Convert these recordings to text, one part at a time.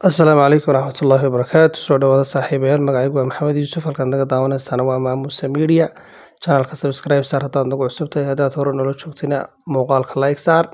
Asalaamu calaykum waraxmatullaahi wabarakaatu. Soo dhawaada saaxiibayaal, magacaygu waa Maxamed Yuusuf. Halkaan naga daawanaysaana waa Maamuusa Media. Channelka subscribe saar haddaad nagu cusub tahay. Haddaad hore nolol joogtina muuqaalka like saar,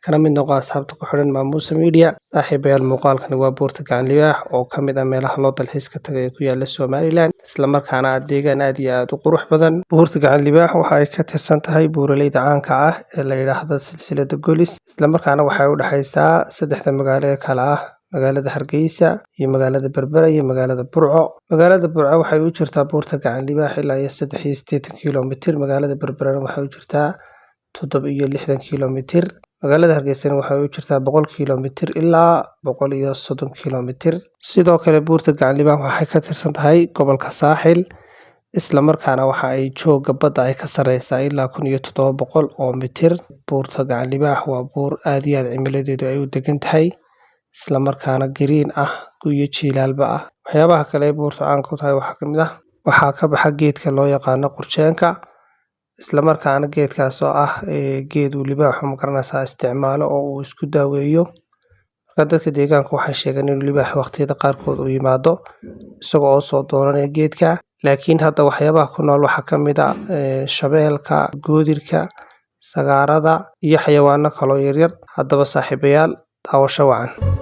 kana mid noqo asxaabta ku xidhan Maamuusa Media. Saaxiibayaal, muuqaalkani waa buurta Gacan Libaax oo ka mid ah meelaha loo dalxiiska tago ee ku yaala Somaliland, isla markaana ah deegaan aad iyo aad u qurux badan. Buurta Gacan Libaax waxa ay ka tirsan tahay buuraleyda caanka ah ee la yidhaahdo silsiladda Golis, isla markaana waxay u dhaxaysaa saddexda magaalo ee kala ah magaalada Hargeysa iyo magaalada Berbera iyo magaalada Burco. Magaalada Burco waxay u jirtaa buurta Gacan Libaax ilaa 83 kiiloomitir. Magaalada Berberana waxay u jirtaa 67 kiiloomitir. Magaalada Hargeysa waxay u jirtaa 100 kiiloomitir ilaa 130 kiiloomitir. Sidoo kale buurta Gacan Libaax waxay ka tirsan tahay gobolka Saaxil, isla markaana waxa ay jooga badda ay ka sareysaa ilaa 1700 oo mitir. Buurta Gacan Libaax waa buur aad iyo aad cimiladeedu ay u degan tahay, isla markaana green ah, guyo jiilaalba ah. Waxyaabaha kale ee buurta caan ku tahay waxaa ka mid ah waxaa ka baxa geedka loo yaqaano qurjeenka, isla markaana geedkaas oo ah geed uu libaaxu magaranaysaa isticmaalo oo uu isku daaweeyo. Marka dadka deegaanka waxay sheegeen in libaax waqtiyada qaarkood uu yimaado isagoo oo soo doonanaya geedka, laakiin hadda waxyaabaha ku nool waxaa ka mid ah shabeelka, goodirka, sagaarada iyo xayawaano kaloo yaryar. Haddaba saaxiibayaal, daawasho wacan.